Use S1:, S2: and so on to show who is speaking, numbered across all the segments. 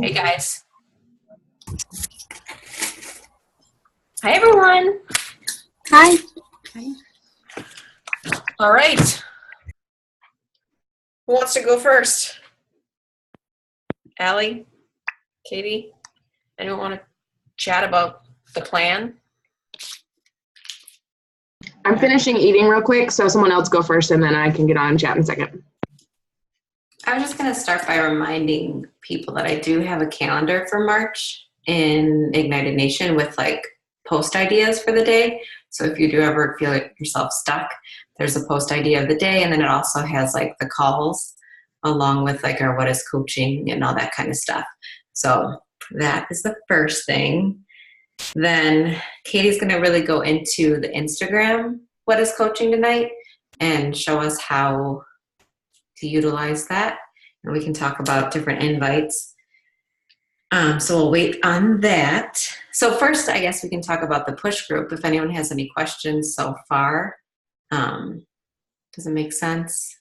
S1: Hey guys. Hi everyone.
S2: Hi.
S1: All right. Who wants to go first? Allie? Katie? Anyone want to chat about the plan?
S2: I'm finishing eating real quick, so someone else go first and then I can get on and chat in a second.
S3: I was just going to start by reminding people that I do have a calendar for March in Ignited Nation with like post ideas for the day. So if you do ever feel like yourself stuck, there's a post idea of the day, and then it also has like the calls along with like our what is coaching and all that kind of stuff. So that is the first thing. Then Katie's going to really go into the Instagram what is coaching tonight and show us how to utilize that, and we can talk about different invites. So we'll wait on that. So first, I guess we can talk about the push group. If anyone has any questions so far, does it make sense?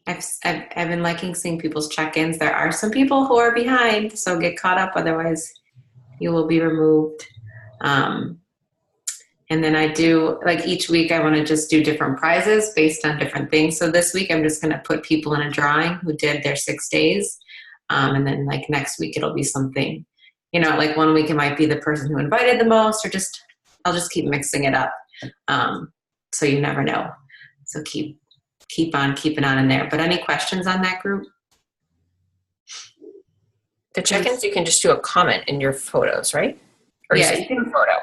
S3: I've been liking seeing people's check-ins. There are some people who are behind, so get caught up. Otherwise, you will be removed. And then I do, like each week, I want to just do different prizes based on different things. So this week, I'm just going to put people in a drawing who did their 6 days. And then like next week, it'll be something, like one week it might be the person who invited the most, or I'll just keep mixing it up. So you never know. So keep on keeping on in there. But any questions on that group?
S1: The check-ins, you can just do a comment in your photos, right? Or
S3: yeah,
S1: you can do a photo.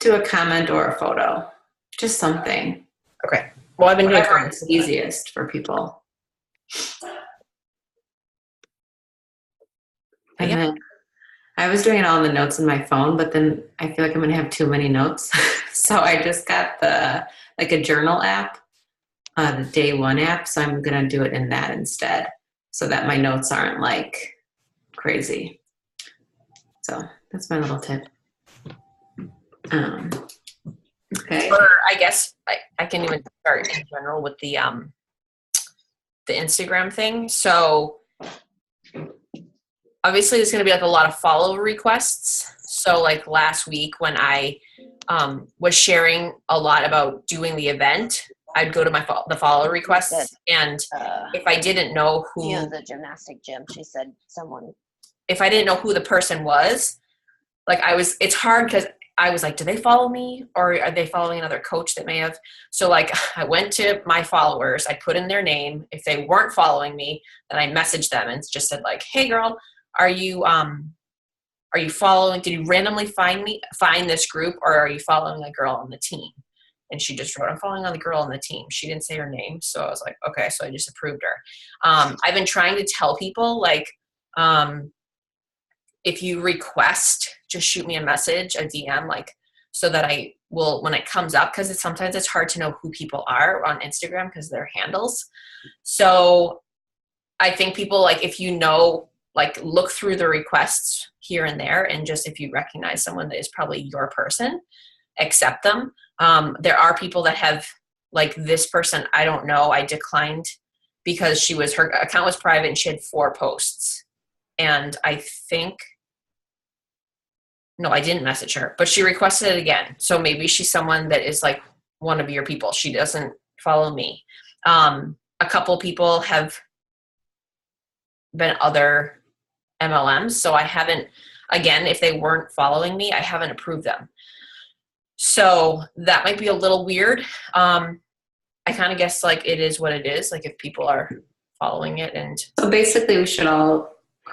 S3: Do a comment or a photo. Just something.
S1: Okay. Well, I've been doing
S3: Whatever
S1: comments.
S3: is easiest for people. And then I was doing it all in the notes in my phone, but then I feel like I'm going to have too many notes. So I just got a journal app, the Day One app. So I'm going to do it in that instead so that my notes aren't like crazy. So that's my little tip. Okay.
S1: Or I guess I can even start in general with the Instagram thing. So obviously there's going to be like a lot of follow requests. So like last week when I was sharing a lot about doing the event, I'd go to the follow requests, and if I didn't know who
S4: the gymnastic gym, she said someone.
S1: If I didn't know who the person was, like it's hard because I was like, do they follow me or are they following another coach that may have? So like I went to my followers, I put in their name. If they weren't following me, then I messaged them and just said like, hey girl, are you following, did you randomly find this group, or are you following a girl on the team? And she just wrote, I'm following on the girl on the team. She didn't say her name. So I was like, okay. So I just approved her. I've been trying to tell people like, if you request, just shoot me a message, a DM, like, so that I will, when it comes up, because sometimes it's hard to know who people are on Instagram because they're handles. So I think people, like, if like, look through the requests here and there, and just if you recognize someone that is probably your person, accept them. There are people that have, like, this person, I don't know, I declined because her account was private and she had 4 posts. And I didn't message her, but she requested it again. So maybe she's someone that is like one of your people. She doesn't follow me. A couple people have been other MLMs. So I haven't, again, if they weren't following me, I haven't approved them. So that might be a little weird. I kind of guess like it is what it is. Like if people are following it, and
S3: so basically we should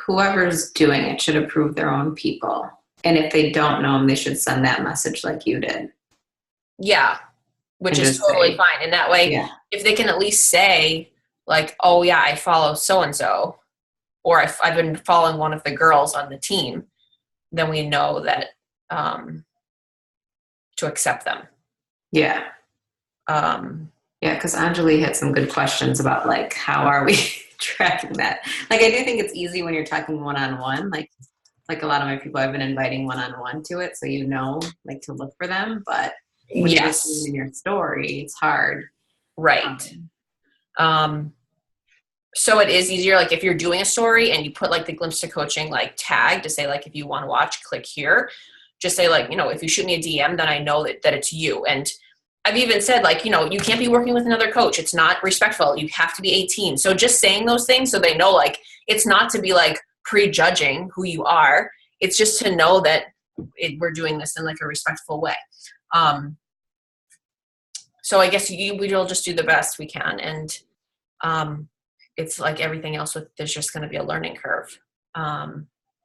S3: whoever's doing it should approve their own people. And if they don't know them, they should send that message like you did.
S1: Yeah, which is totally fine. And that way, if they can at least say like, oh yeah, I follow so-and-so, or if I've been following one of the girls on the team, then we know that to accept them.
S3: Yeah. Because Anjali had some good questions about like, how are we tracking that? Like, I do think it's easy when you're talking one-on-one, like a lot of my people I've been inviting one-on-one to it. So, like to look for them, but when you're just in your story, it's hard.
S1: Right. so it is easier, like if you're doing a story and you put like the Glimpse to Coaching like tag to say like, if you want to watch, click here. Just say like, if you shoot me a DM, then I know that it's you. And I've even said like, you can't be working with another coach. It's not respectful. You have to be 18. So just saying those things so they know like, it's not to be like prejudging who you are. It's just to know that we're doing this in like a respectful way. So I guess we'll just do the best we can. And it's like everything else there's just going to be a learning curve.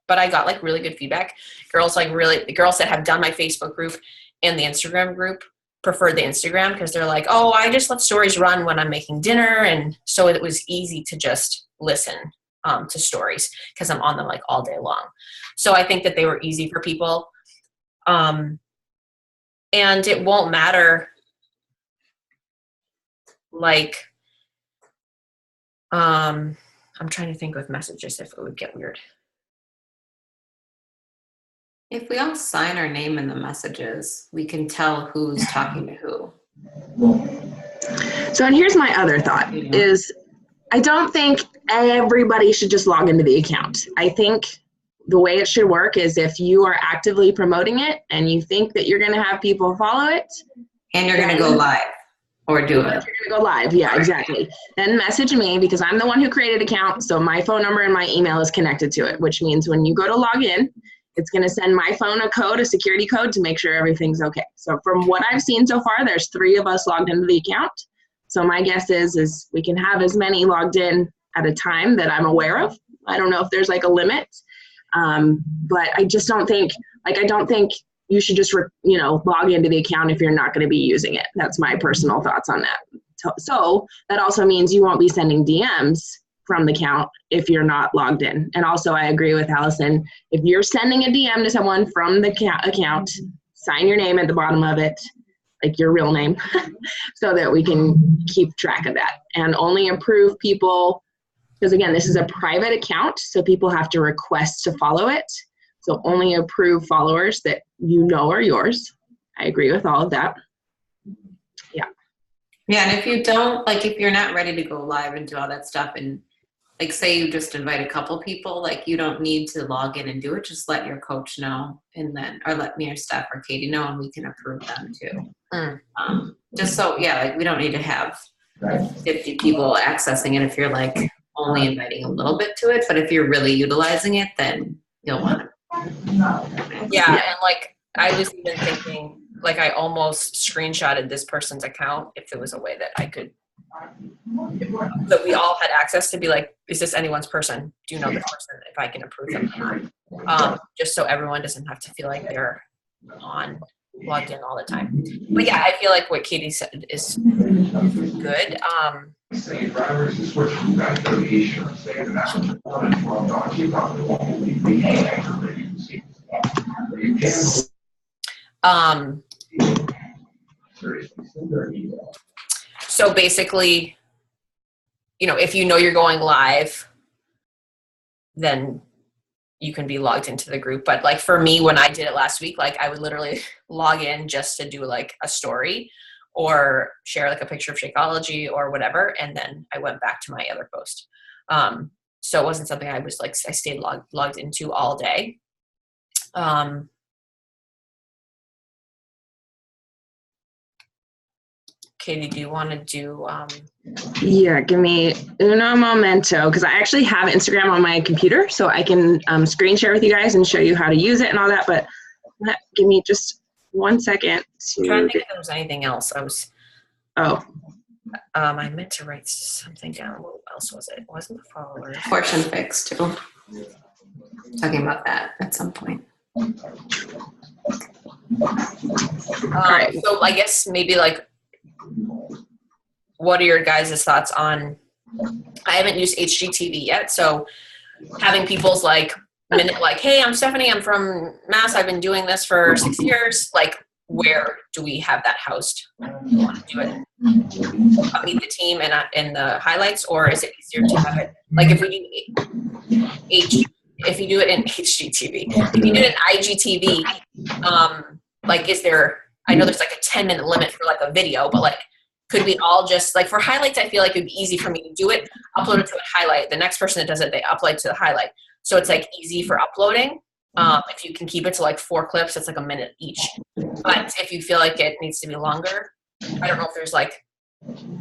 S1: But I got like really good feedback. The girls that have done my Facebook group and the Instagram group preferred the Instagram because they're like, oh, I just let stories run when I'm making dinner. And so it was easy to just listen to stories because I'm on them like all day long. So I think that they were easy for people. And it won't matter like, I'm trying to think with messages if it would get weird.
S3: If we all sign our name in the messages, we can tell who's talking to who.
S2: So, and here's my other thought is I don't think everybody should just log into the account. I think the way it should work is if you are actively promoting it and you think that you're going to have people follow it.
S3: And you're going to go live or do it.
S2: You're going to go live. Yeah, exactly. Then message me because I'm the one who created the account. So my phone number and my email is connected to it, which means when you go to log in, it's going to send my phone a security code to make sure everything's okay. So from what I've seen so far, there's 3 of us logged into the account. So my guess is we can have as many logged in at a time that I'm aware of. I don't know if there's like a limit, but I just don't think, you should just, log into the account if you're not going to be using it. That's my personal thoughts on that. So that also means you won't be sending DMs from the account if you're not logged in. And also I agree with Allison. If you're sending a DM to someone from the account, sign your name at the bottom of it, like your real name, so that we can keep track of that. And only approve people, because again, this is a private account, so people have to request to follow it. So only approve followers that are yours. I agree with all of that. Yeah.
S3: Yeah, and if you don't, if you're not ready to go live and do all that stuff, and say you just invite a couple people, you don't need to log in and do it. Just let your coach know, and then, or let me or Steph or Katie know, and we can approve them too. Just so, we don't need to have 50 people accessing it if you're only inviting a little bit to it. But if you're really utilizing it, then you'll want to.
S1: Yeah, and I was even thinking, I almost screenshotted this person's account if there was a way that I could, that we all had access to be is this anyone's person? Do you know this person? If I can approve them or not. Just so everyone doesn't have to feel like they're logged in all the time. But yeah, I feel like what Katie said is good. So basically, if you're going live, then you can be logged into the group. But for me, when I did it last week, I would literally log in just to do a story or share a picture of Shakeology or whatever. And then I went back to my other post. So it wasn't something I was I stayed logged into all day. Katie, do you want to do?
S2: Yeah, give me uno momento, because I actually have Instagram on my computer, so I can screen share with you guys and show you how to use it and all that. But give me just 1 second.
S1: I'm trying to think if there was anything else. I meant to write something down. What else was it? It wasn't the followers.
S3: Portion fix too. Talking about that at some point.
S2: Right.
S1: So I guess maybe what are your guys' thoughts on, I haven't used HGTV yet, so having people's minute, hey, I'm Stephanie, I'm from Mass, I've been doing this for 6 years, where do we have that housed? Do you want to do it, meet the team in the highlights, or is it easier to have it, if we do if you do it in HGTV, if you do it in IGTV, is there, I know there's a 10-minute limit for a video, but Could we all just, like for highlights, I feel like it'd be easy for me to do it, upload it to a highlight. The next person that does it, they upload to the highlight. So it's like easy for uploading. If you can keep it to like 4 clips, it's like a minute each. But if you feel like it needs to be longer, I don't know if there's like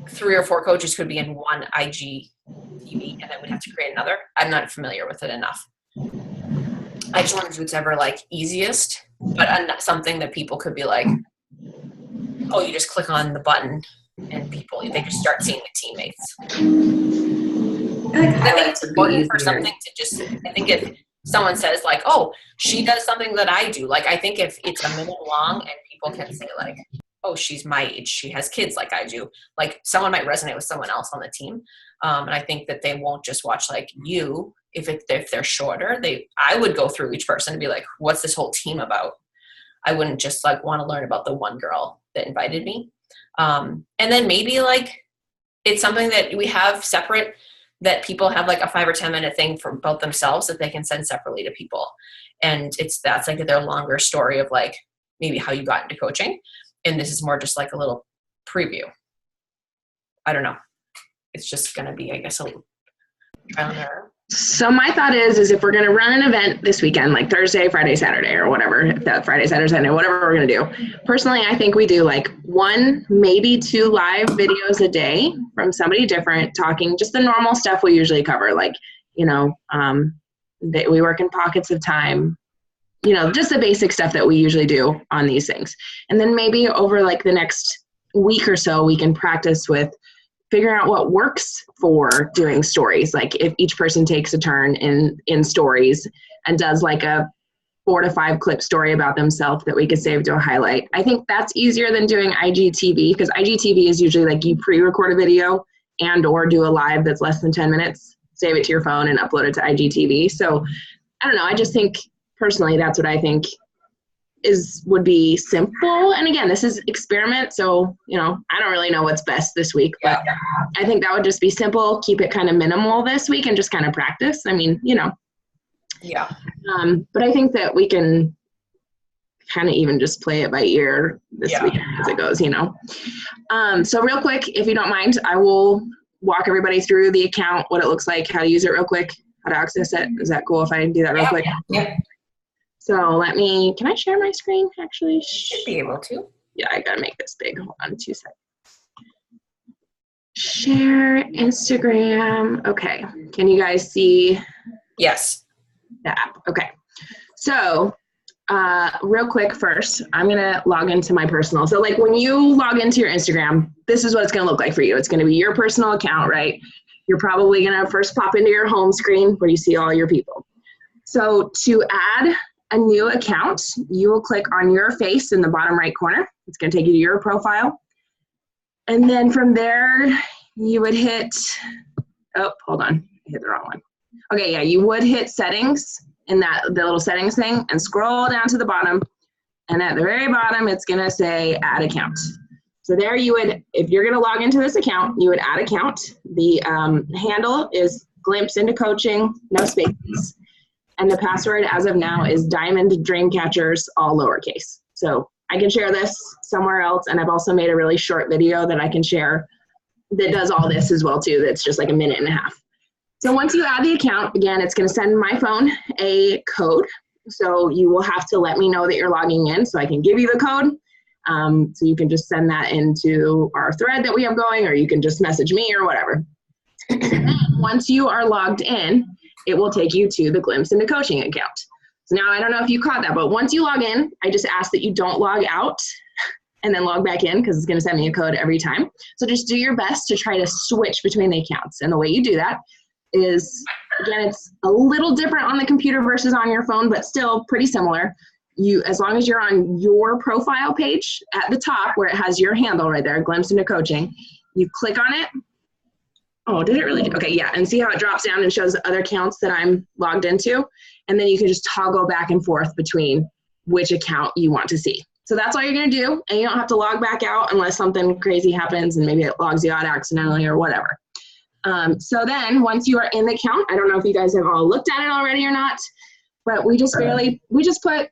S1: 3 or 4 coaches could be in one IGTV and then we'd have to create another. I'm not familiar with it enough. I just want to do whatever like easiest, but something that people could be like, oh, you just click on the button and they just start seeing the teammates. I think it's important for something to just, I think if someone says like, oh, she does something that I do, like I think if it's a minute long and people can say like, oh, she's my age, she has kids like I do, like someone might resonate with someone else on the team. And I think that they won't just watch like you, if they're shorter, I would go through each person and be like, what's this whole team about? I wouldn't just like want to learn about the one girl that invited me. And then maybe like it's something that we have separate, that people have like a 5 or 10 minute thing for both themselves that they can send separately to people. And that's like their longer story of like maybe how you got into coaching. And this is more just like a little preview. I don't know. It's just going to be, I guess, a little trial and error.
S2: So my thought is if we're going to run an event this weekend, like Thursday, Friday, Saturday, or whatever, if that Friday, Saturday, Sunday, whatever we're going to do. Personally, I think we do like 1, maybe 2 live videos a day from somebody different talking just the normal stuff we usually cover. Like, you know, we work in pockets of time, you know, just the basic stuff that we usually do on these things. And then maybe over like the next week or so, we can practice with figuring out what works for doing stories. Like if each person takes a turn in stories and does like a 4 to 5 clip story about themselves that we could save to a highlight. I think that's easier than doing IGTV, because IGTV is usually like you pre-record a video and or do a live that's less than 10 minutes, save it to your phone and upload it to IGTV. So I don't know. I just think personally, that's what I think would be simple. And again, this is experiment. So, you know, I don't really know what's best this week, but I think that would just be simple. Keep it kind of minimal this week and just kind of practice. I mean, you know.
S1: Yeah.
S2: But I think that we can kind of even just play it by ear this week as it goes, you know. So real quick, if you don't mind, I will walk everybody through the account, what it looks like, how to use it real quick, how to access it. Is that cool if I do that real quick?
S3: Yeah.
S2: So can I share my screen actually?
S1: Should be able to.
S2: Yeah, I gotta make this big. Hold on 2 seconds. Share Instagram. Okay. Can you guys see?
S1: Yes.
S2: The app? Okay. So real quick first, I'm gonna log into my personal. So like when you log into your Instagram, this is what it's gonna look like for you. It's gonna be your personal account, right? You're probably gonna first pop into your home screen where you see all your people. So to add a new account, you will click on your face in the bottom right corner. It's going to take you to your profile. And then from there, you would hit, oh, hold on, I hit the wrong one. Okay, yeah, you would hit settings in the little settings thing and scroll down to the bottom. And at the very bottom, it's going to say add account. So there you would, if you're going to log into this account, you would add account. The handle is Glimpse into Coaching, no spaces. And the password as of now is Diamond Dreamcatchers, all lowercase. So I can share this somewhere else. And I've also made a really short video that I can share that does all this as well too. That's just like a minute and a half. So once you add the account, again, it's going to send my phone a code. So you will have to let me know that you're logging in so I can give you the code. So you can just send that into our thread that we have going, or you can just message me or whatever. Once you are logged in, it will take you to the Glimpse into Coaching account. So now I don't know if you caught that, but once you log in, I just ask that you don't log out and then log back in because it's going to send me a code every time. So just do your best to try to switch between the accounts. And the way you do that is, again, it's a little different on the computer versus on your phone, but still pretty similar. As long as you're on your profile page at the top where it has your handle right there, Glimpse into Coaching, you click on it. Oh, did it really? Okay, yeah, and see how it drops down and shows the other accounts that I'm logged into? And then you can just toggle back and forth between which account you want to see. So that's all you're gonna do, and you don't have to log back out unless something crazy happens and maybe it logs you out accidentally or whatever. So then once you are in the account, I don't know if you guys have all looked at it already or not, but we just put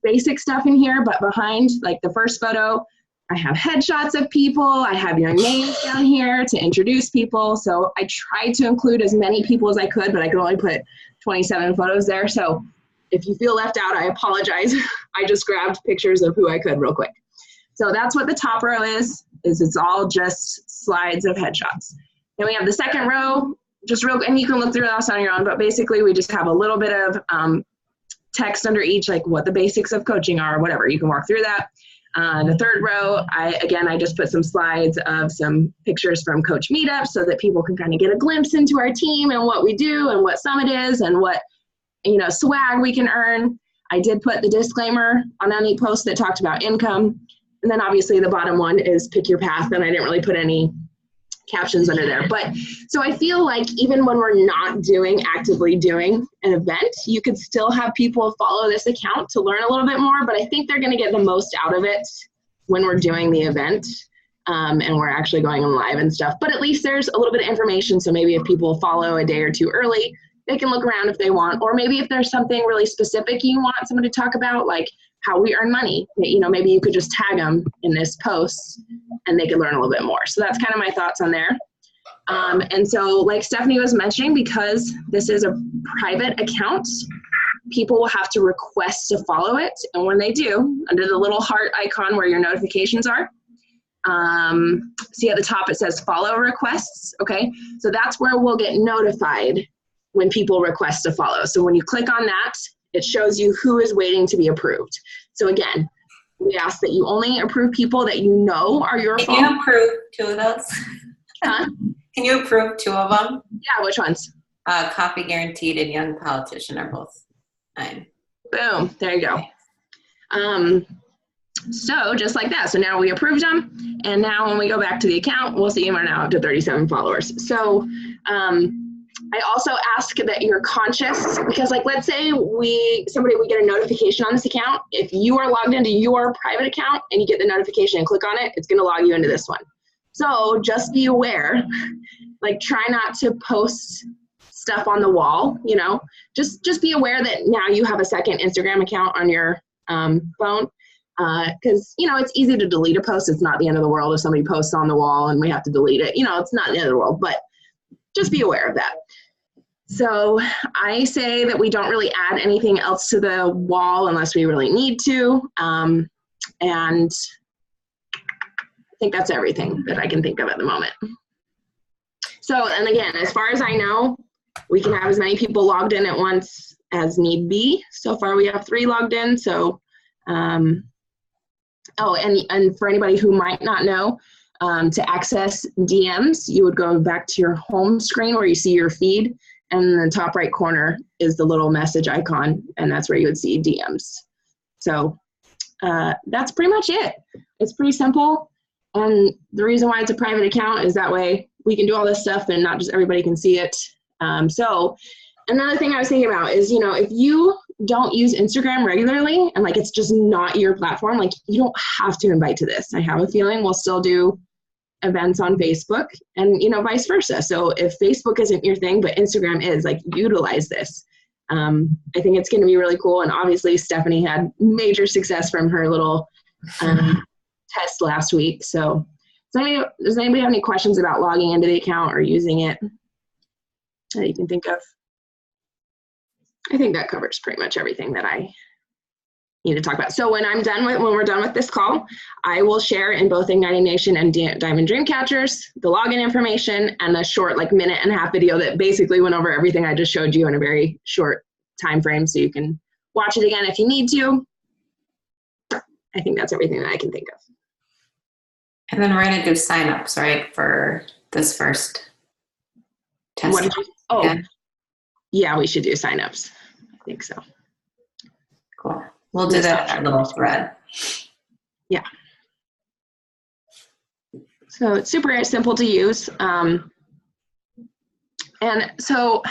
S2: basic stuff in here, but behind like the first photo, I have headshots of people. I have your names down here to introduce people. So I tried to include as many people as I could, but I could only put 27 photos there. So if you feel left out, I apologize. I just grabbed pictures of who I could real quick. So that's what the top row is it's all just slides of headshots. Then we have the second row, just real, and you can look through this on your own, but basically we just have a little bit of text under each, like what the basics of coaching are, whatever. You can walk through that. The third row, I just put some slides of some pictures from Coach Meetup so that people can kind of get a glimpse into our team and what we do and what Summit is and what, swag we can earn. I did put the disclaimer on any post that talked about income. And then obviously the bottom one is pick your path, and I didn't really put any captions under there. But so I feel like even when we're not actively doing an event, you could still have people follow this account to learn a little bit more, but I think they're going to get the most out of it when we're doing the event and we're actually going on live and stuff. But at least there's a little bit of information, so maybe if people follow a day or two early, they can look around if they want, or maybe if there's something really specific you want someone to talk about, like how we earn money, maybe you could just tag them in this post and they could learn a little bit more. So that's kind of my thoughts on there. And so like Stephanie was mentioning, because this is a private account, people will have to request to follow it. And when they do, under the little heart icon where your notifications are, see at the top, it says follow requests. Okay. So that's where we'll get notified when people request to follow. So when you click on that, it shows you who is waiting to be approved. So again, we ask that you only approve people that you know are your
S3: Can
S2: followers.
S3: you approve two of those?
S2: Huh?
S3: Can you approve two of them?
S2: Yeah, which ones?
S3: Coffee Guaranteed and Young Politician are both mine.
S2: Boom, there you go. So just like that. So now we approved them. And now when we go back to the account, we'll see we're now up to 37 followers. So I also ask that you're conscious, because like, let's say we get a notification on this account. If you are logged into your private account and you get the notification and click on it, it's going to log you into this one. So just be aware, like try not to post stuff on the wall, just be aware that now you have a second Instagram account on your phone. Because, it's easy to delete a post. It's not the end of the world if somebody posts on the wall and we have to delete it. It's not the end of the world, but just be aware of that. So I say that we don't really add anything else to the wall unless we really need to. And I think that's everything that I can think of at the moment. So, and again, as far as I know, we can have as many people logged in at once as need be. So far we have 3 logged in. So, and for anybody who might not know, to access DMs, you would go back to your home screen where you see your feed, and in the top right corner is the little message icon, and that's where you would see DMs. So that's pretty much it. It's pretty simple, and the reason why it's a private account is that way we can do all this stuff and not just everybody can see it. So another thing I was thinking about is, if you don't use Instagram regularly and like it's just not your platform, like you don't have to invite to this. I have a feeling we'll still do events on Facebook and vice versa. So if Facebook isn't your thing but Instagram is, like, utilize this. I think it's going to be really cool, and obviously Stephanie had major success from her little test last week. So does anybody have any questions about logging into the account or using it that you can think of? I think that covers pretty much everything that I need to talk about. So when we're done with this call, I will share in both Igniting Nation and Diamond Dreamcatchers the login information and the short, like, minute-and-a-half video that basically went over everything I just showed you in a very short time frame, so you can watch it again if you need to. I think that's everything that I can think of.
S3: And then we're going to do signups, right, for this first test?
S2: Yeah, we should do signups. I think so.
S3: Cool. We'll do that in our little thread.
S2: Yeah. So it's super simple to use. And so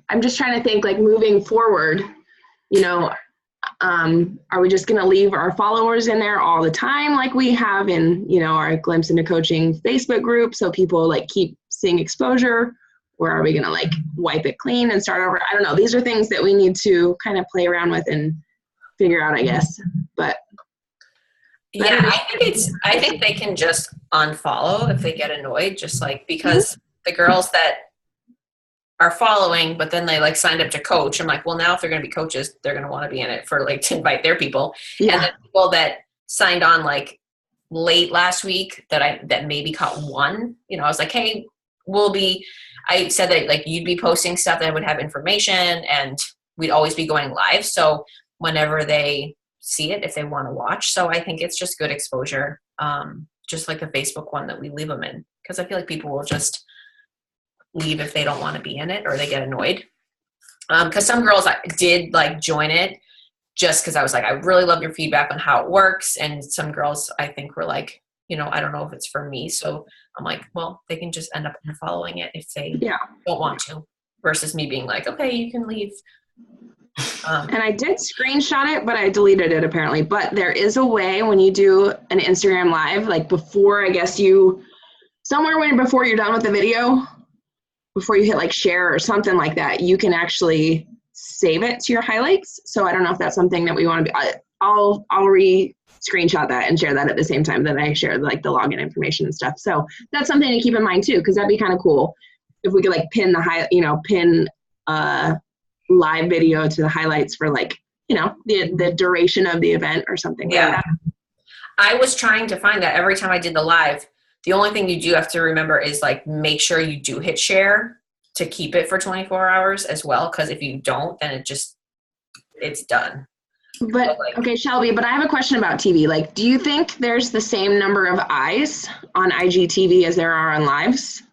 S2: I'm just trying to think, like, moving forward, are we just going to leave our followers in there all the time like we have in, our Glimpse into Coaching Facebook group so people, like, keep seeing exposure? Or are we going to, like, wipe it clean and start over? I don't know. These are things that we need to kind of play around with and figure out, I guess. But
S1: Yeah, I think they can just unfollow if they get annoyed, just like, because the girls that are following, but then they like signed up to coach. I'm like, well, now if they're going to be coaches, they're going to want to be in it for like to invite their people.
S2: Yeah.
S1: And the people that signed on like late last week that maybe caught one, I was like, hey, I said that like you'd be posting stuff that would have information and we'd always be going live. So whenever they see it, if they want to watch. So I think it's just good exposure. Just like the Facebook one that we leave them in, because I feel like people will just leave if they don't want to be in it or they get annoyed. Because some girls did like join it just because I was like, I really love your feedback on how it works. And some girls I think were like, I don't know if it's for me. So I'm like, well, they can just end up following it if they don't want to, versus me being like, okay, you can leave.
S2: And I did screenshot it, but I deleted it apparently. But there is a way when you do an Instagram live, like before, I guess before you're done with the video, before you hit like share or something like that, you can actually save it to your highlights. So I don't know if that's something that we want to be, I'll screenshot that and share that at the same time that I share like the login information and stuff. So that's something to keep in mind too, because that'd be kind of cool if we could like pin live video to the highlights for like, the duration of the event or something like that.
S1: I was trying to find that every time I did the live. The only thing you do have to remember is like make sure you do hit share to keep it for 24 hours as well, because if you don't, then it's done.
S2: But okay, Shelby, but I have a question about TV. Like, do you think there's the same number of eyes on IGTV as there are on lives?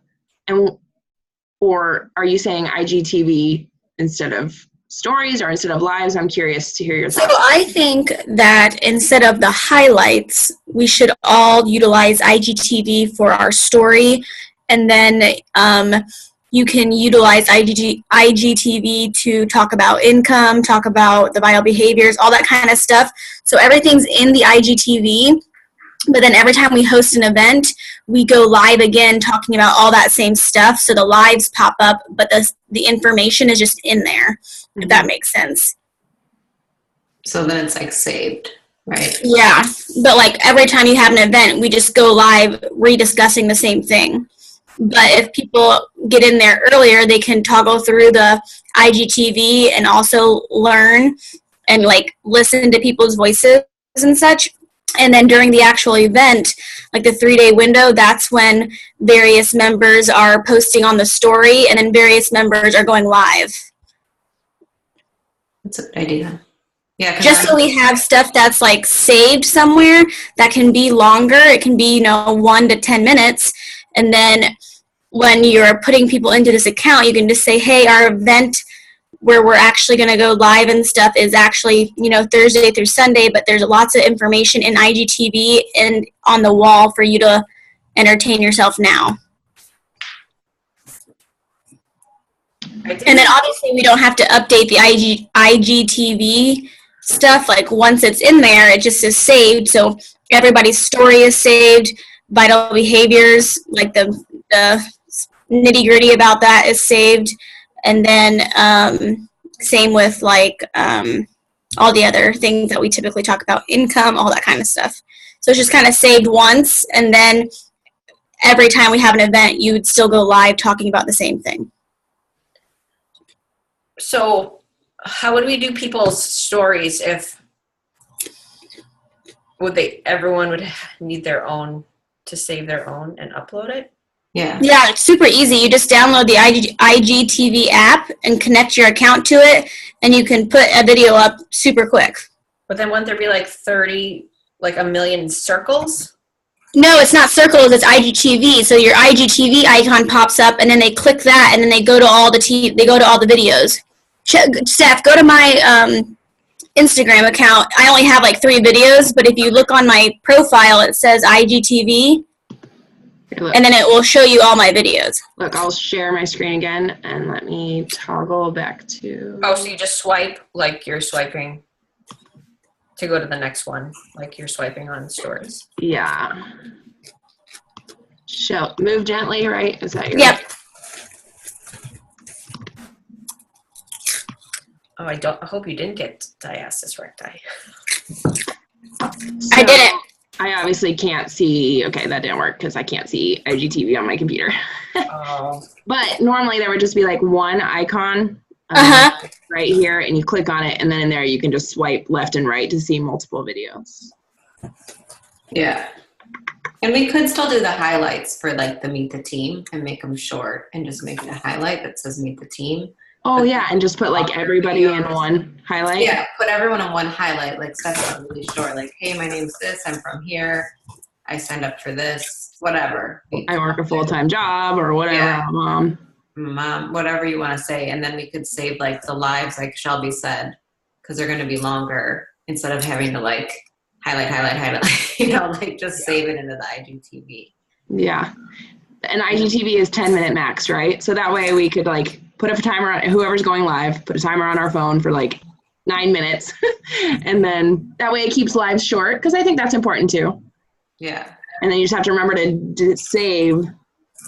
S2: Or are you saying IGTV instead of stories or instead of lives? I'm curious to hear your thoughts.
S5: So I think that instead of the highlights, we should all utilize IGTV for our story. And then you can utilize IGTV to talk about income, talk about the vital behaviors, all that kind of stuff. So everything's in the IGTV. But then every time we host an event, we go live again talking about all that same stuff. So the lives pop up, but the information is just in there, if that makes sense.
S3: So then it's like saved, right?
S5: Yeah, but like every time you have an event, we just go live rediscussing the same thing. But if people get in there earlier, they can toggle through the IGTV and also learn and like listen to people's voices and such. And then during the actual event, like the 3-day window, that's when various members are posting on the story and then various members are going live.
S3: That's a good idea. Yeah.
S5: Just so we have stuff that's like saved somewhere that can be longer. It can be, 1 to 10 minutes. And then when you're putting people into this account, you can just say, hey, our event where we're actually going to go live and stuff is actually, Thursday through Sunday, but there's lots of information in IGTV and on the wall for you to entertain yourself now. And then obviously we don't have to update the IGTV stuff. Like once it's in there, it just is saved. So everybody's story is saved, vital behaviors, like the nitty gritty about that is saved. And then same with like all the other things that we typically talk about, income, all that kind of stuff. So it's just kind of saved once, and then every time we have an event, you would still go live talking about the same thing.
S1: So how would we do people's stories if everyone would need their own to save their own and upload it?
S3: Yeah.
S5: Yeah, it's super easy. You just download the IGTV app and connect your account to it, and you can put a video up super quick.
S1: But then wouldn't there be like 1 million circles?
S5: No, it's not circles, it's IGTV. So your IGTV icon pops up, and then they click that, and then they go to all the videos. Steph, go to my Instagram account. I only have like 3 videos, but if you look on my profile, it says IGTV. And then it will show you all my videos.
S2: Look, I'll share my screen again and let me toggle back to.
S1: Oh, so you just swipe like you're swiping to go to the next one, like you're swiping on stories.
S2: Yeah. Move gently, right? Is that your?
S5: Yep.
S1: Oh, I hope you didn't get diastasis recti.
S5: I didn't.
S2: I obviously can't see, okay, that didn't work because I can't see IGTV on my computer.
S1: Oh.
S2: But normally there would just be like one icon right here, and you click on it, and then in there you can just swipe left and right to see multiple videos.
S3: Yeah. And we could still do the highlights for like the Meet the Team and make them short and just make it a highlight that says Meet the Team.
S2: Oh yeah, and just put like everybody in one highlight.
S3: Yeah, put everyone in one highlight, like stuff really short, like, hey, my name's this, I'm from here, I signed up for this, whatever.
S2: I work a full-time job or whatever,
S3: Yeah.
S2: Mom.
S3: Whatever you want to say. And then we could save like the lives, like Shelby said, because they're going to be longer instead of having to like highlight, you know, like just save it into the IGTV.
S2: Yeah. And IGTV is 10-minute max, right? So that way we could like put a timer on whoever's going live, put a timer on our phone for like 9 minutes. And then that way it keeps lives short, because I think that's important too.
S3: Yeah.
S2: And then you just have to remember to save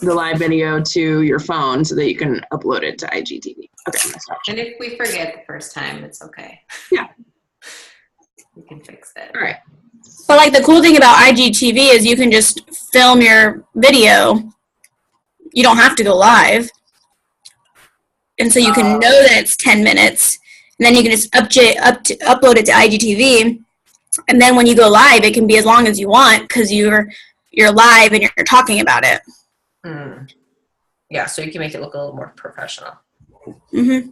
S2: the live video to your phone so that you can upload it to IGTV. Okay, I'm gonna stop.
S3: And if we forget the first time, it's okay.
S2: Yeah.
S3: We can fix it.
S2: All right.
S5: But like the cool thing about IGTV is you can just film your video. You don't have to go live. And so you can know that it's 10 minutes. And then you can just upload it to IGTV. And then when you go live, it can be as long as you want because you're live and you're talking about it.
S1: Mm. Yeah, so you can make it look a little more professional.
S5: Mm-hmm.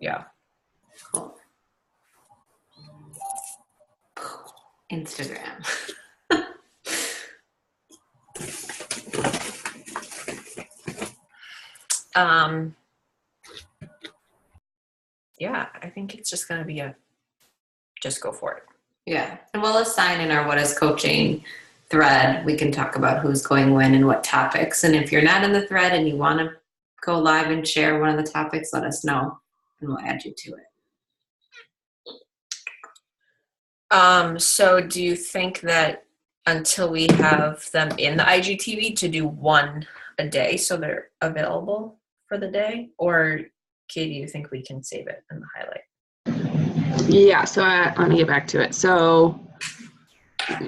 S1: Yeah.
S3: Cool. Instagram.
S1: Yeah, I think it's just going to be just go for it.
S3: Yeah. And we'll assign in our What is Coaching thread, we can talk about who's going when and what topics. And if you're not in the thread and you want to go live and share one of the topics, let us know and we'll add you to it.
S1: So do you think that until we have them in the IGTV to do one a day so they're available for the day? Or, Katie, do you think we can save it in the highlight?
S2: Yeah, so let me get back to it. So,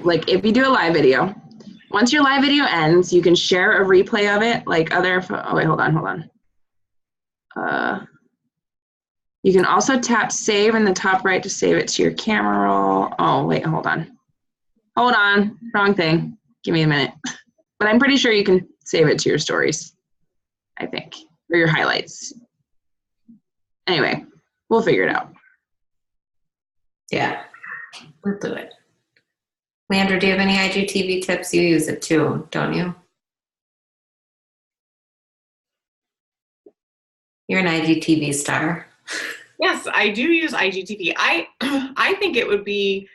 S2: like, if you do a live video, once your live video ends, you can share a replay of it, like oh, wait, hold on. You can also tap save in the top right to save it to your camera roll. Oh, wait, hold on. Wrong thing. Give me a minute. But I'm pretty sure you can save it to your stories, I think, or your highlights. Anyway, we'll figure it out.
S3: Yeah, we'll do it. Leandra, do you have any IGTV tips? You use it too, don't you? You're an IGTV star.
S6: Yes, I do use IGTV. I think it would be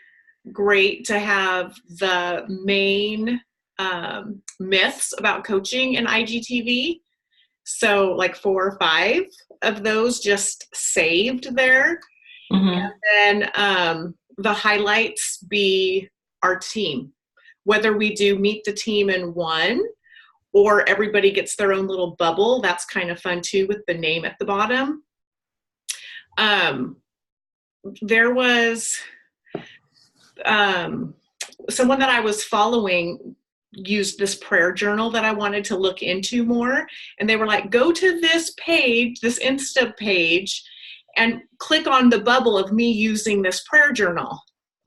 S6: great to have the main myths about coaching in IGTV. So like 4 or 5 of those just saved there. Mm-hmm. And then the highlights be our team. Whether we do Meet the Team in one or everybody gets their own little bubble, that's kind of fun too with the name at the bottom. There was someone that I was following used this prayer journal that I wanted to look into more. And they were like, go to this page, this Insta page, and click on the bubble of me using this prayer journal.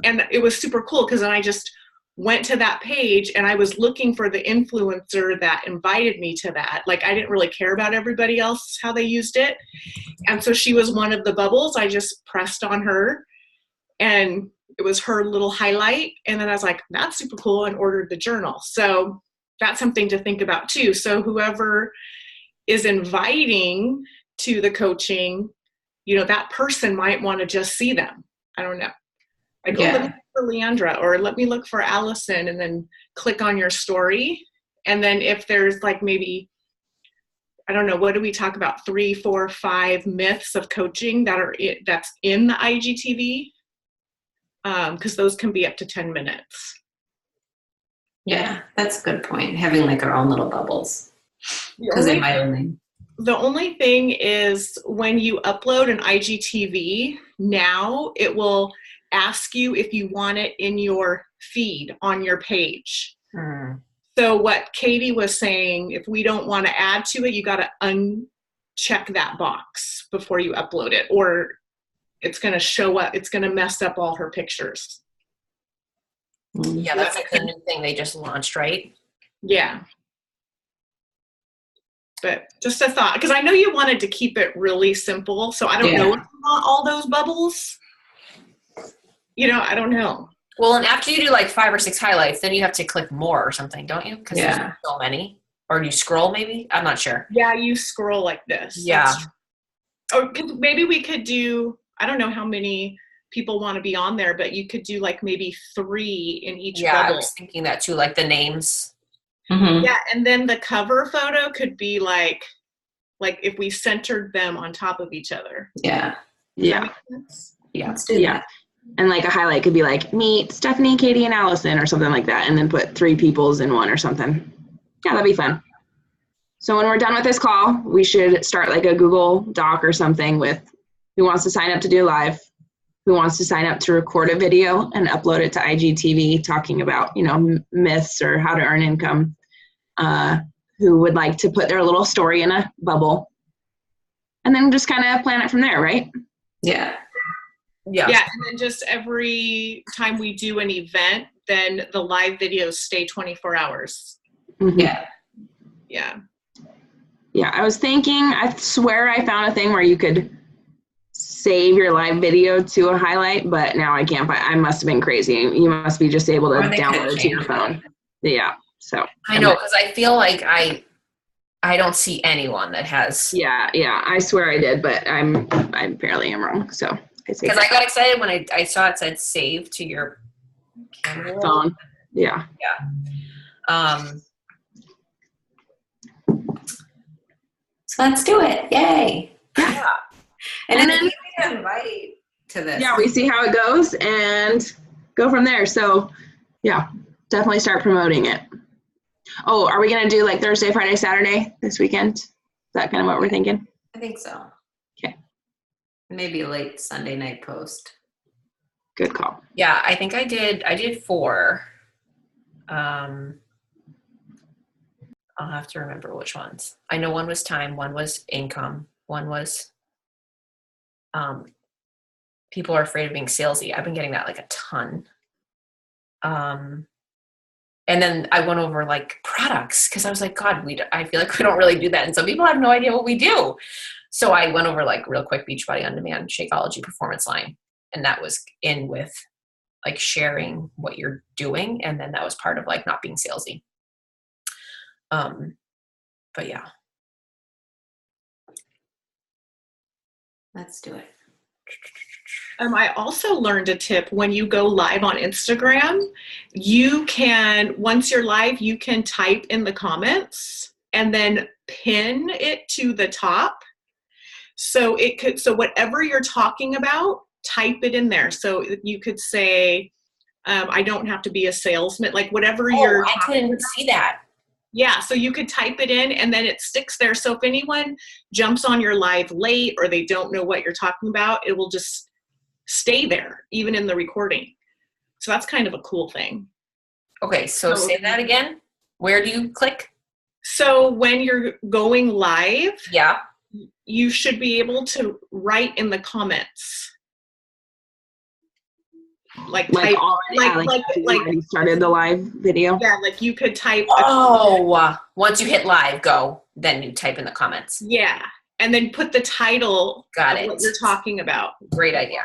S6: And it was super cool because then I just went to that page and I was looking for the influencer that invited me to that. Like I didn't really care about everybody else, how they used it. And so she was one of the bubbles. I just pressed on her and it was her little highlight. And then I was like, that's super cool, and ordered the journal. So that's something to think about too. So whoever is inviting to the coaching, you know, that person might want to just see them. I don't know. Like, let me look for Leandra, or let me look for Allison, and then click on your story. And then if there's like maybe, I don't know, what do we talk about? 3, 4, 5 myths of coaching that's in the IGTV? Because those can be up to 10 minutes.
S3: Yeah, that's a good point. Having like our own little bubbles. Because they might only.
S6: The only thing is when you upload an IGTV now, it will ask you if you want it in your feed on your page.
S1: Hmm.
S6: So what Katie was saying, if we don't want to add to it, you got to uncheck that box before you upload it, or it's going to show up. It's going to mess up all her pictures.
S1: Yeah, that's like the new thing they just launched, right?
S6: Yeah. But just a thought, because I know you wanted to keep it really simple, so I don't know if you want all those bubbles. You know, I don't know.
S1: Well, and after you do like 5 or 6 highlights, then you have to click more or something, don't you? Because there's so many. Or you scroll maybe? I'm not sure.
S6: Yeah, you scroll like this.
S1: Yeah.
S6: Or maybe we could do, I don't know how many people want to be on there, but you could do like maybe 3 in each bubble.
S1: I was thinking that too, like the names.
S3: Mm-hmm.
S6: Yeah, and then the cover photo could be like if we centered them on top of each other.
S3: Yeah.
S6: Does that make sense?
S1: Yeah.
S3: Let's do that.
S2: And like a highlight could be like, meet Stephanie, Katie, and Allison or something like that. And then put 3 people's in one or something. Yeah, that'd be fun. So when we're done with this call, we should start like a Google Doc or something with who wants to sign up to do live, who wants to sign up to record a video and upload it to IGTV talking about, you know, myths or how to earn income, who would like to put their little story in a bubble, and then just kind of plan it from there, right?
S3: Yeah.
S1: Yeah.
S6: Yeah, and then just every time we do an event, then the live videos stay 24 hours.
S2: Mhm.
S3: Yeah.
S6: Yeah.
S2: Yeah, I was thinking, I swear I found a thing where you could save your live video to a highlight, but now I can't. I must have been crazy. You must be just able to
S3: Or they
S2: download
S3: could
S2: it to your
S3: change
S2: phone. Yeah, so.
S1: I know, because I feel like I don't see anyone that has.
S2: Yeah, I swear I did, but I apparently am wrong, so.
S1: Because I got excited when I saw it said save to your camera roll.
S2: Phone. Yeah.
S3: So let's do it. Yay.
S1: Yeah.
S3: And
S2: And
S3: then
S2: then-
S3: we can invite to this.
S2: Yeah, we see how it goes and go from there. So, yeah, definitely start promoting it. Oh, are we going to do like Thursday, Friday, Saturday this weekend? Is that kind of what we're thinking?
S3: I think so.
S2: Okay.
S3: Maybe a late Sunday night post.
S2: Good call.
S1: Yeah, I think I did 4. I'll have to remember which ones. I know one was time, one was income, one was people are afraid of being salesy. I've been getting that like a ton. And then I went over like products because I was like, God, I feel like we don't really do that. And some people have no idea what we do. So I went over like real quick Beachbody On Demand, Shakeology Performance Line. And that was in with like sharing what you're doing. And then that was part of like not being salesy. But yeah.
S3: Let's do it.
S6: I also learned a tip when you go live on Instagram, you can, once you're live, you can type in the comments and then pin it to the top. So whatever you're talking about, type it in there. So you could say, I don't have to be a salesman, like whatever you're
S1: I couldn't see that.
S6: Yeah, so you could type it in and then it sticks there. So if anyone jumps on your live late or they don't know what you're talking about, it will just stay there, even in the recording. So that's kind of a cool thing.
S1: Okay, so say that again. Where do you click?
S6: So when you're going live,
S1: Yeah.
S6: you should be able to write in the comments. Like type,
S2: already started the live video.
S6: yeah, like you could type.
S1: Once you hit live, go. Then you type in the comments.
S6: Yeah, and then put the title
S1: Got
S6: of
S1: it.
S6: what you're talking about.
S1: Great idea.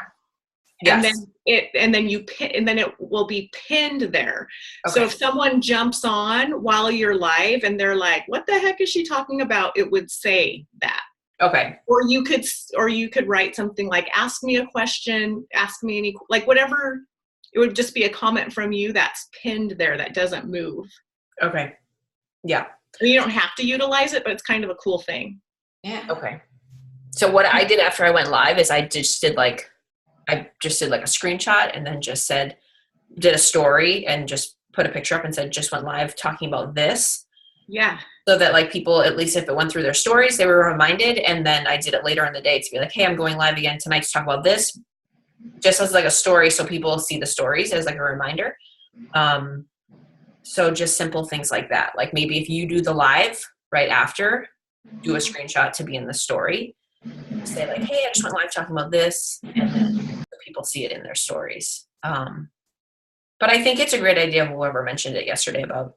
S6: And
S1: Yes.
S6: then it will be pinned there. So
S1: Okay.
S6: if someone jumps on while you're live and they're like, "What the heck is she talking about?" It would say that.
S1: Okay.
S6: Or you could write something like, "Ask me a question, ask me any," like whatever. It would just be a comment from you that's pinned there that doesn't move.
S1: Okay. Yeah.
S6: I mean, you don't have to utilize it, but it's kind of a cool thing.
S3: Yeah.
S1: Okay. So what I did after I went live is I just did like a screenshot and then just did a story and just put a picture up and said, just went live talking about this.
S6: Yeah.
S1: So that like people, at least if it went through their stories, they were reminded. And then I did it later in the day to be like, hey, I'm going live again tonight to talk about this. Just as like a story. So people see the stories as like a reminder. So just simple things like that. Like maybe if you do the live right after, do a screenshot to be in the story. Say like, hey, I just went live talking about this, and then people see it in their stories. But I think it's a great idea. Whoever mentioned it yesterday about,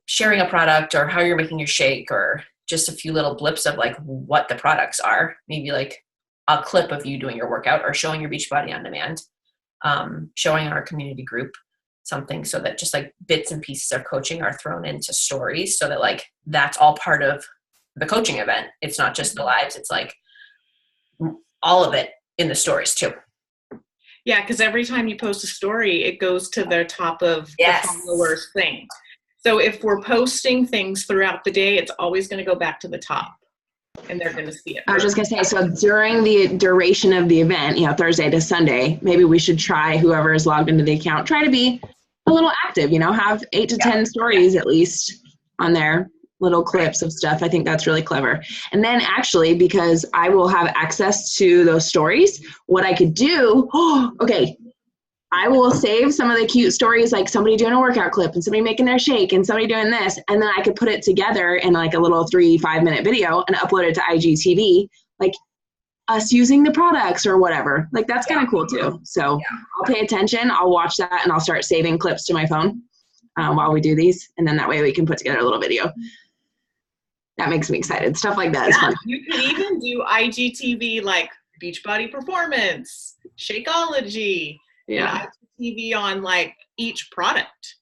S1: sharing a product or how you're making your shake, or just a few little blips of like what the products are. Maybe like a clip of you doing your workout or showing your Beachbody on demand, showing our community group something, so that just like bits and pieces of coaching are thrown into stories, so that like that's all part of the coaching event. It's not just the lives, it's like all of it in the stories too.
S6: Yeah, because every time you post a story, it goes to the top of
S1: Yes.
S6: the followers thing. So if we're posting things throughout the day, it's always going to go back to the top, and they're going to see it.
S2: I was just gonna say, so during the duration of the event, Thursday to Sunday, maybe we should try, whoever is logged into the account, try to be a little active, have 8 to 10 stories at least on there, little clips of stuff. I think that's really clever. And then actually, because I will have access to those stories, what I could do, I will save some of the cute stories, like somebody doing a workout clip and somebody making their shake and somebody doing this. And then I could put it together in like a little 3-5 minute video and upload it to IGTV, like us using the products or whatever. Like that's kind of cool too. So I'll pay attention. I'll watch that and I'll start saving clips to my phone while we do these. And then that way we can put together a little video. That makes me excited. Stuff like that is fun.
S6: You can even do IGTV like Beachbody Performance, Shakeology, IGTV on like each product.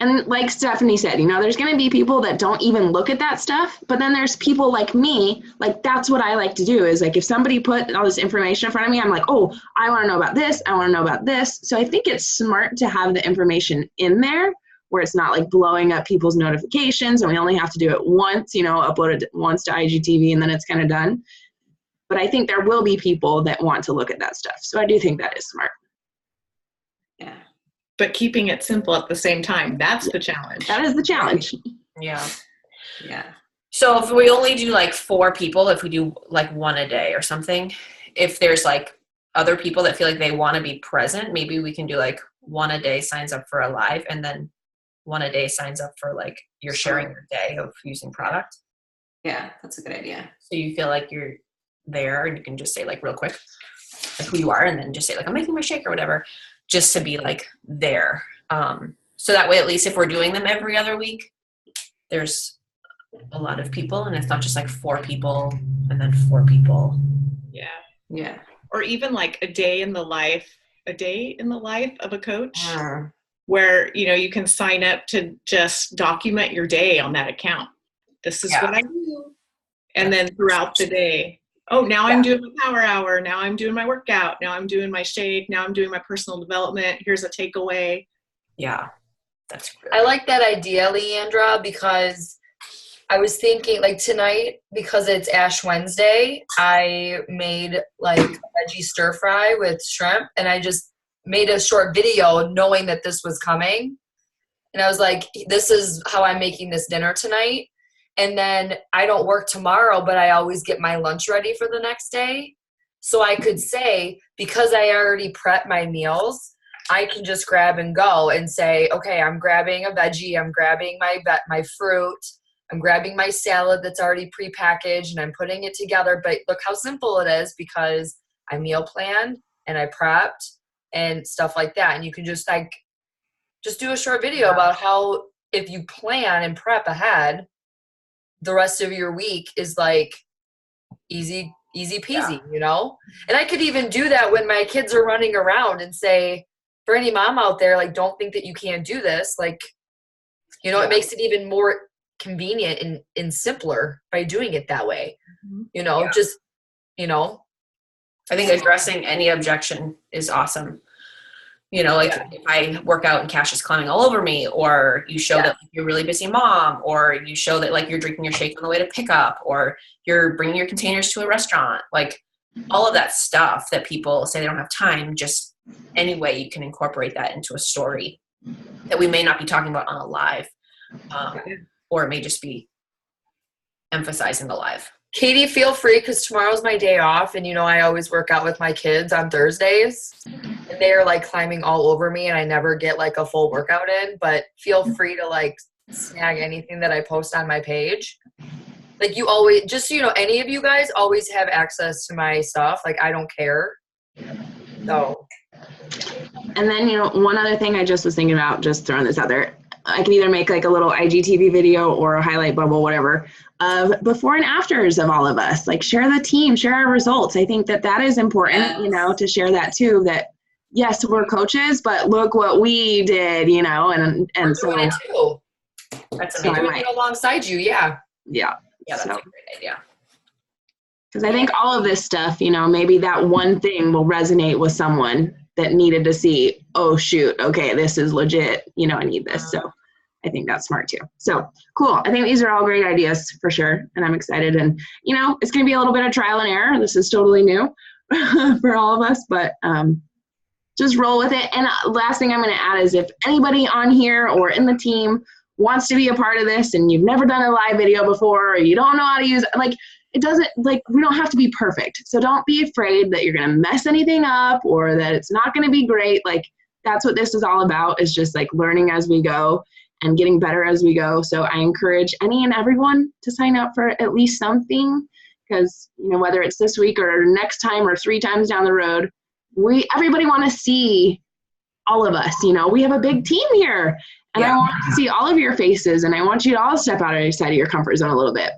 S2: And like Stephanie said, there's going to be people that don't even look at that stuff, but then there's people like me, like that's what I like to do is like if somebody put all this information in front of me, I'm like, oh, I want to know about this. I want to know about this. So I think it's smart to have the information in there where it's not like blowing up people's notifications and we only have to do it once, upload it once to IGTV and then it's kind of done. But I think there will be people that want to look at that stuff. So I do think that is smart.
S3: Yeah.
S6: But keeping it simple at the same time, that's the challenge.
S2: That is the challenge.
S1: Yeah.
S3: Yeah.
S1: So if we only do like 4 people, if we do like 1 a day or something, if there's like other people that feel like they want to be present, maybe we can do like 1 a day signs up for a live, and then 1 a day signs up for like you're sharing your day of using product.
S3: Yeah, that's a good idea.
S1: So you feel like you're there and you can just say like real quick like who you are, and then just say like I'm making my shake or whatever, just to be like there. So that way, at least if we're doing them every other week, there's a lot of people and it's not just like 4 people and then 4 people.
S6: Yeah.
S3: Yeah.
S6: Or even like a day in the life of a coach, where, you can sign up to just document your day on that account. This is what I do. And then throughout the day, now I'm doing my power hour. Now I'm doing my workout. Now I'm doing my shake. Now I'm doing my personal development. Here's a takeaway.
S1: Yeah. That's great.
S7: I like that idea, Leandra, because I was thinking like tonight, because it's Ash Wednesday, I made like veggie stir fry with shrimp, and I just made a short video knowing that this was coming. And I was like, this is how I'm making this dinner tonight. And then I don't work tomorrow, but I always get my lunch ready for the next day. So I could say, because I already prep my meals, I can just grab and go and say, okay, I'm grabbing a veggie, I'm grabbing my fruit, I'm grabbing my salad that's already prepackaged, and I'm putting it together. But look how simple it is, because I meal planned and I prepped and stuff like that. And you can just do a short video about how if you plan and prep ahead, the rest of your week is like easy peasy, And I could even do that when my kids are running around and say, for any mom out there, like, don't think that you can't do this. Like, it makes it even more convenient and simpler by doing it that way.
S1: I think addressing any objection is awesome. If I work out and Cash is climbing all over me, or you show that you're a really busy mom, or you show that like you're drinking your shake on the way to pick up, or you're bringing your containers to a restaurant, like all of that stuff that people say they don't have time, just any way you can incorporate that into a story that we may not be talking about on a live, or it may just be emphasizing the live.
S7: Katie, feel free, because tomorrow's my day off, and I always work out with my kids on Thursdays. and they're like climbing all over me and I never get like a full workout in, but feel free to like snag anything that I post on my page. Like you always, just so you know, any of you guys always have access to my stuff. Like I don't care. So.
S2: And then, you know, one other thing I just was thinking about, just throwing this out there, I can either make like a little IGTV video or a highlight bubble, whatever, of before and afters of all of us. Like share the team, share our results. I think that that is important, you know, to share that too, that yes, we're coaches, but look what we did, you know, and so.
S7: Doing it too.
S1: That's
S7: So
S1: amazing.
S7: doing it alongside you, yeah.
S2: Yeah.
S1: Yeah, that's
S2: So.
S1: a great idea.
S2: Because I think all of this stuff, you know, maybe that one thing will resonate with someone that needed to see, oh, shoot, okay, this is legit, you know, I need this. So I think that's smart too. So cool. I think these are all great ideas for sure. And I'm excited. And, you know, it's going to be a little bit of trial and error. This is totally new for all of us, but just roll with it. And last thing I'm going to add is if anybody on here or in the team wants to be a part of this and you've never done a live video before or you don't know how to use it, like, it doesn't, like, we don't have to be perfect. So don't be afraid that you're going to mess anything up or that it's not going to be great. Like, that's what this is all about, is just like learning as we go and getting better as we go. So I encourage any and everyone to sign up for at least something, because, you know, whether it's this week or next time or 3 times down the road, everybody want to see all of us. You know, we have a big team here, and I want to see all of your faces, and I want you to all step outside of your comfort zone a little bit.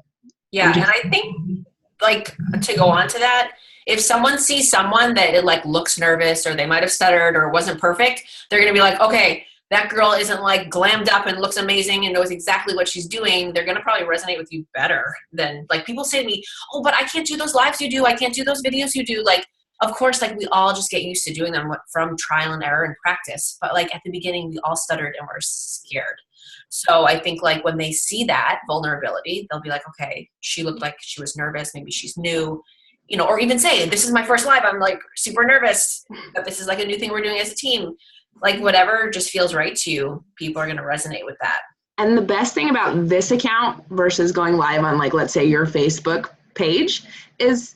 S1: Yeah, and I think, like, to go on to that, if someone sees someone that it like looks nervous or they might have stuttered or wasn't perfect, they're going to be like, okay, that girl isn't like glammed up and looks amazing and knows exactly what she's doing. They're going to probably resonate with you better than, like, people say to me, oh, but I can't do those lives you do. I can't do those videos you do. Like, of course, like, we all just get used to doing them from trial and error and practice. But like at the beginning, we all stuttered and were scared. So I think, like, when they see that vulnerability, they'll be like, okay, she looked like she was nervous. Maybe she's new, you know, or even say, this is my first live. I'm like super nervous, but this is like a new thing we're doing as a team. Like, whatever just feels right to you, people are going to resonate with that.
S2: And the best thing about this account versus going live on, like, let's say your Facebook page, is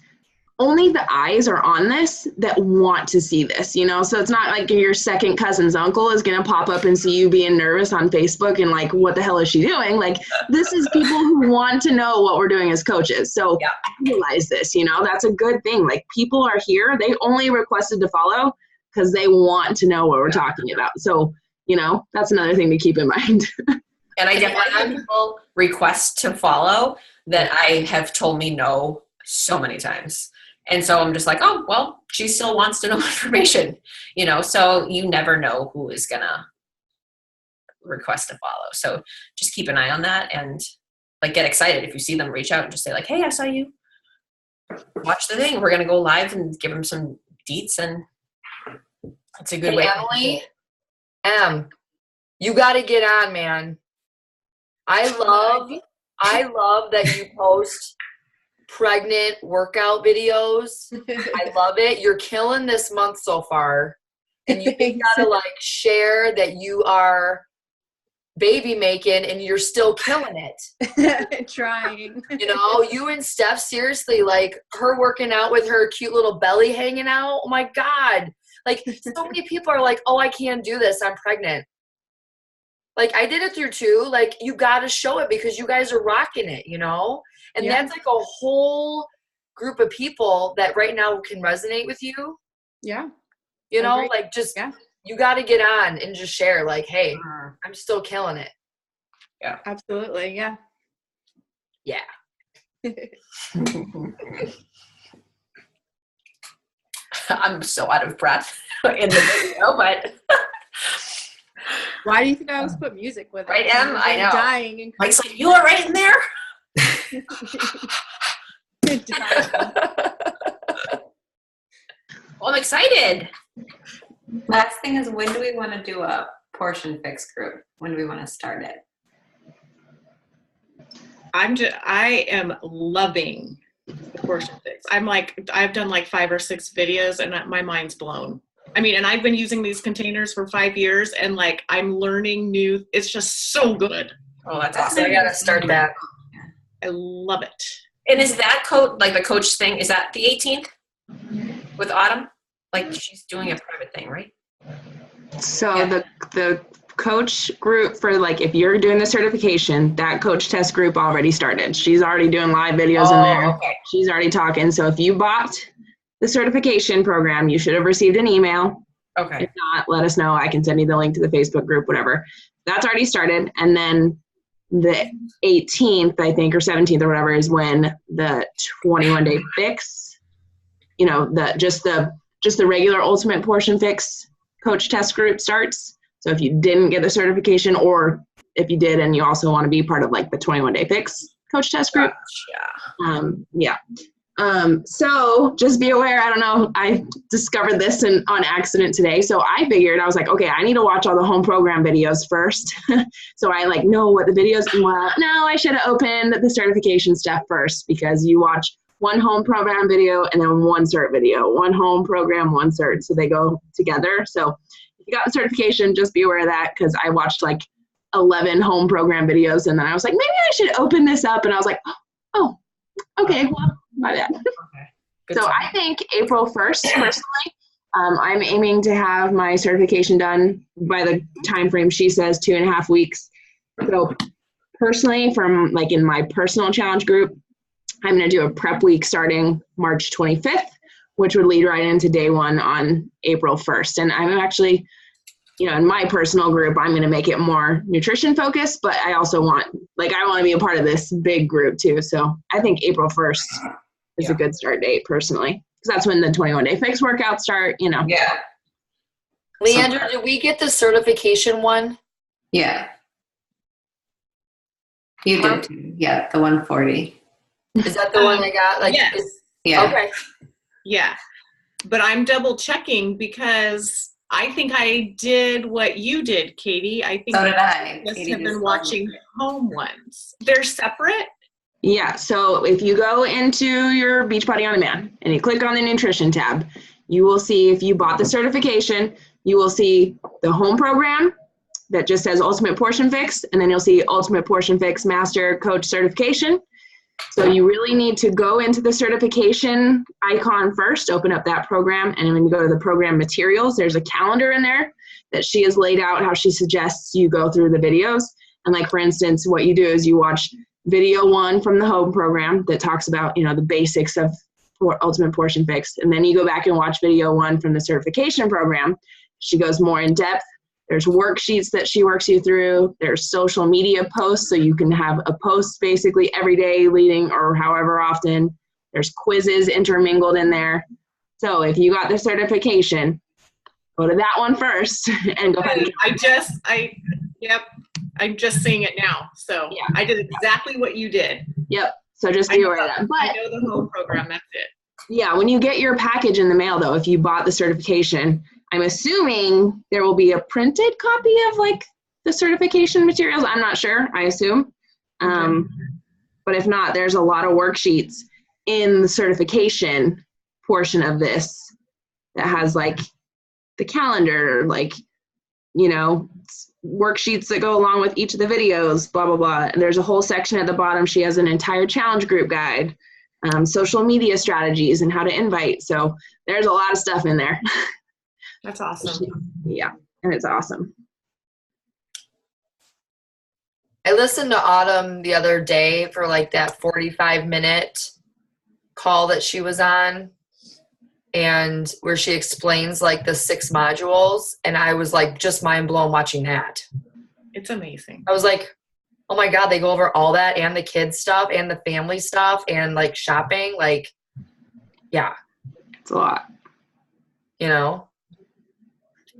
S2: only the eyes are on this that want to see this, you know? So it's not like your second cousin's uncle is going to pop up and see you being nervous on Facebook and like, what the hell is she doing? Like, this is people who want to know what we're doing as coaches. So realize this, you know, that's a good thing. Like, people are here. They only requested to follow because they want to know what we're talking about. So, you know, that's another thing to keep in mind.
S1: And I definitely have people request to follow that I have told me no so many times. And so I'm just like, oh, well, she still wants to know information, you know, so you never know who is going to request to follow. So just keep an eye on that and, like, get excited if you see them. Reach out and just say, like, hey, I saw you. Watch the thing. We're going to go live and give them some deets, and it's a good way.
S7: Emily, you got to get on, man. I love that you post pregnant workout videos. I love it. You're killing this month so far. And you gotta like share that you are baby making and you're still killing it.
S8: Trying.
S7: You know, you and Steph, seriously, like her working out with her cute little belly hanging out. Oh my God. Like, so many people are like, oh, I can't do this, I'm pregnant. Like, I did it through 2. Like, you gotta show it because you guys are rocking it, you know? And that's like a whole group of people that right now can resonate with you.
S8: Yeah.
S7: You know, like, just, you got to get on and just share, like, hey, I'm still killing it.
S8: Yeah. Absolutely. Yeah.
S7: Yeah.
S1: I'm so out of breath in the video, but.
S8: Why do you think I always put music with it?
S1: Right, Em? I know.
S8: Dying and
S1: Mike's like, you are right in there. Well, I'm excited.
S3: Last thing is, when do we want to do a portion fix group? When do we want to start it?
S6: I am loving the portion fix. I've done like 5 or 6 videos and my mind's blown. I mean, and I've been using these containers for 5 years and like I'm learning new, it's just so good.
S1: Oh, that's awesome.
S7: I gotta start that.
S6: I love it.
S1: And is that coach, like the coach thing, is that the 18th with Autumn? Like she's doing a private thing, right?
S2: So
S3: Yeah.
S2: the coach group for like if you're doing the certification, that coach test group already started. She's already doing live videos in there.
S1: Okay.
S2: She's already talking. So if you bought the certification program, you should have received an email.
S1: Okay.
S2: If not, let us know. I can send you the link to the Facebook group, whatever. That's already started. And then the 18th, I think, or 17th or whatever is when the 21-day fix, you know, just the regular ultimate portion fix coach test group starts. So if you didn't get the certification, or if you did and you also want to be part of like the 21-day fix coach test group.
S1: Yeah.
S2: So just be aware, I don't know, I discovered this on accident today. So I figured, I was like, okay, I need to watch all the home program videos first. So I like know what the videos, well, no, I should have opened the certification stuff first, because you watch one home program video and then one cert video, one home program, one cert. So they go together. So if you got the certification, just be aware of that, because I watched like 11 home program videos and then I was like, maybe I should open this up. And I was like, oh, okay, well, my bad.
S1: Okay. Good
S2: So
S1: to
S2: I think April 1st, personally, I'm aiming to have my certification done by the time frame she says, 2.5 weeks. So personally, from like in my personal challenge group, I'm going to do a prep week starting March 25th, which would lead right into day one on April 1st. And I'm actually, you know, in my personal group, I'm going to make it more nutrition focused, but I also want, like, I want to be a part of this big group too. So I think April 1st is a good start date personally, because that's when the 21-day fix workouts start, you know.
S3: Yeah.
S7: Leandra, did we get the certification one?
S3: Yeah. You did too. Yeah, the 140.
S7: Is that the one I got? Like,
S6: Yes.
S3: Yeah.
S7: Okay.
S6: Yeah. But I'm double checking because I think I did what you did, Katie. I think
S3: So did I.
S6: just
S3: Katie
S6: have
S3: just
S6: been
S3: told
S6: watching
S3: me.
S6: home ones. They're separate?
S2: Yeah, so if you go into your Beachbody On Demand and you click on the nutrition tab, you will see, if you bought the certification, you will see the home program that just says Ultimate Portion Fix, and then you'll see Ultimate Portion Fix Master Coach Certification. So you really need to go into the certification icon first, open up that program, and when you go to the program materials, there's a calendar in there that she has laid out how she suggests you go through the videos. And like, for instance, what you do is you watch video 1 from the home program that talks about, you know, the basics of Ultimate Portion Fix. And then you go back and watch video 1 from the certification program. She goes more in depth. There's worksheets that she works you through. There's social media posts, so you can have a post basically every day leading or however often. There's quizzes intermingled in there. So if you got the certification, go to that one first and go ahead and
S6: Yep. I'm just seeing it now. So
S2: Yeah.
S6: I did exactly what you did.
S2: Yep. So just be aware of that.
S6: I
S2: But
S6: know the home program, that's it.
S2: yeah, when you get your package in the mail, though, if you bought the certification, I'm assuming there will be a printed copy of like the certification materials. I'm not sure. I assume. But if not, there's a lot of worksheets in the certification portion of this that has like the calendar, like, you know, worksheets that go along with each of the videos, blah, blah, blah. And there's a whole section at the bottom. She has an entire challenge group guide, social media strategies and how to invite. So there's a lot of stuff in there.
S6: That's awesome.
S2: Yeah, and it's awesome.
S7: I listened to Autumn the other day for like that 45-minute call that she was on, and where she explains like the 6 modules, and I was like just mind blown watching that.
S6: It's amazing.
S7: I was like, oh my God, they go over all that and the kids stuff and the family stuff and like shopping. Like, yeah.
S2: It's a lot.
S7: You know?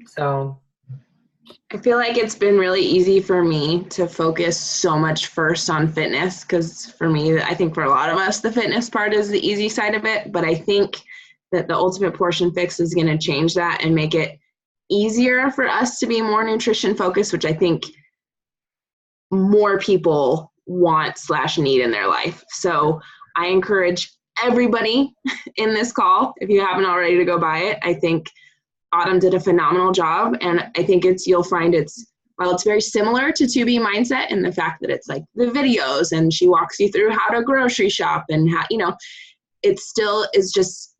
S7: So.
S2: I feel like it's been really easy for me to focus so much first on fitness, because for me, I think for a lot of us, the fitness part is the easy side of it. But I think that the Ultimate Portion Fix is going to change that and make it easier for us to be more nutrition focused, which I think more people want/need in their life. So I encourage everybody in this call, if you haven't already, to go buy it. I think Autumn did a phenomenal job, and I think you'll find while it's very similar to 2B Mindset in the fact that it's like the videos and she walks you through how to grocery shop and how, you know, it still is just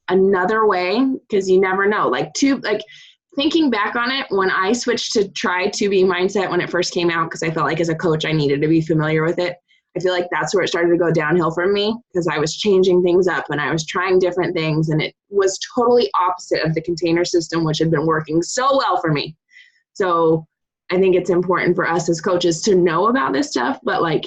S2: another way, because you never know. Thinking back on it, when I switched to try 2B mindset when it first came out, because I felt like as a coach I needed to be familiar with it, I feel like that's where it started to go downhill for me, because I was changing things up and I was trying different things, and it was totally opposite of the container system, which had been working so well for me. So I think it's important for us as coaches to know about this stuff, but like,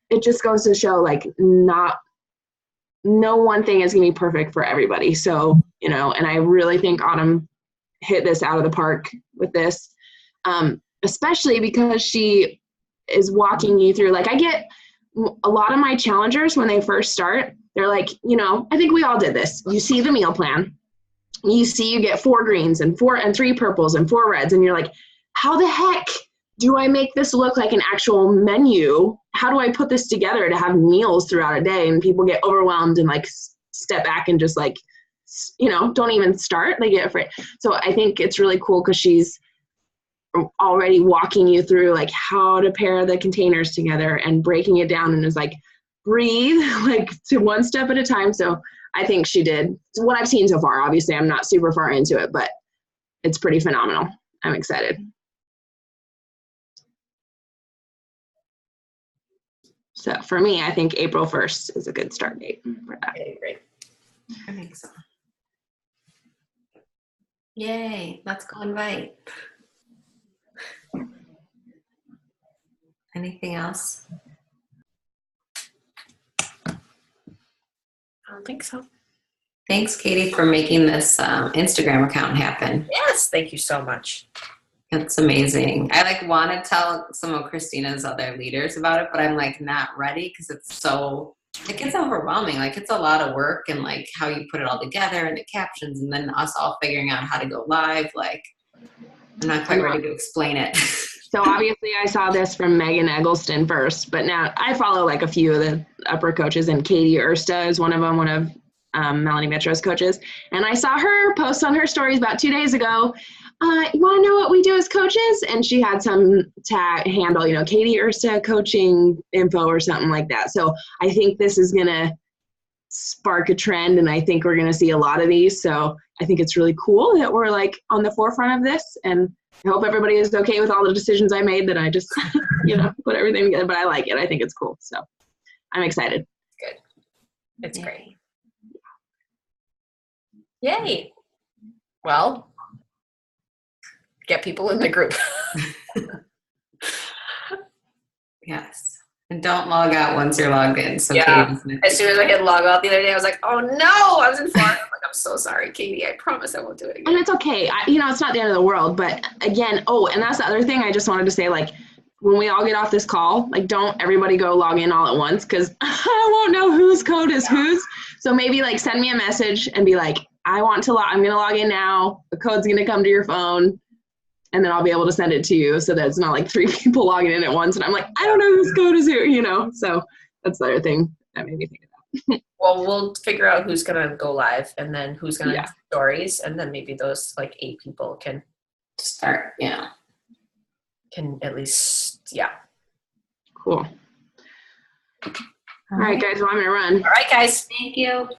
S2: it just goes to show like no one thing is going to be perfect for everybody. So, you know, and I really think Autumn hit this out of the park with this, especially because she is walking you through, like, I get a lot of my challengers when they first start, they're like, you know, I think we all did this. You see the meal plan, you see you get 4 greens and 3 purples and 4 reds, and you're like, how the heck do I make this look like an actual menu? How do I put this together to have meals throughout a day? And people get overwhelmed and like step back and just like, you know, don't even start. They get afraid. So I think it's really cool because she's already walking you through like how to pair the containers together and breaking it down, and is like, breathe, like, to one step at a time. So I think she did what I've seen so far. Obviously, I'm not super far into it, but it's pretty phenomenal. I'm excited. So for me, I think April 1st is a good start date for that.
S1: Okay, great.
S3: I think so. Yay, let's go invite. Anything else?
S1: I don't think so.
S3: Thanks, Katie, for making this Instagram account happen.
S1: Yes, thank you so much.
S3: It's amazing. I like want to tell some of Christina's other leaders about it, but I'm like not ready because it's so, it gets overwhelming. Like it's a lot of work, and like how you put it all together and the captions, and then us all figuring out how to go live. Like I'm not quite ready to explain it.
S2: So obviously I saw this from Megan Eggleston first, but now I follow like a few of the upper coaches, and Katie Ersta is one of them, one of Melanie Metro's coaches. And I saw her post on her stories about 2 days ago, you want to know what we do as coaches? And she had some tag handle, you know, Katie Ersta coaching info or something like that. So I think this is going to spark a trend, and I think we're going to see a lot of these. So I think it's really cool that we're like on the forefront of this, and I hope everybody is okay with all the decisions I made, that I just, you know, put everything together, but I like it. I think it's cool. So I'm excited.
S1: Good. It's great. Yay. Well, get people in the group.
S3: Yes. And don't log out once you're logged in. So
S1: Yeah.
S3: Katie's
S1: As soon as I hit log out the other day, I was like, oh no, I was in Florida. I'm like, I'm so sorry, Katie. I promise I won't do it again.
S2: And it's okay. You know, it's not the end of the world, but again, and that's the other thing I just wanted to say, like, when we all get off this call, like, don't everybody go log in all at once, because I won't know whose code is whose. So maybe like send me a message and be like, I'm going to log in now. The code's going to come to your phone, and then I'll be able to send it to you, so that it's not like 3 people logging in at once. And I'm like, I don't know whose code is who, you know? So that's the other thing that made me think of that.
S1: Well, we'll figure out who's going to go live, and then who's going to
S2: Yeah.
S1: do stories, and then maybe those like 8 people can
S3: start. Yeah.
S1: Can at least, yeah.
S2: Cool. All right, guys, well, I'm going to run.
S1: All right, guys.
S3: Thank you.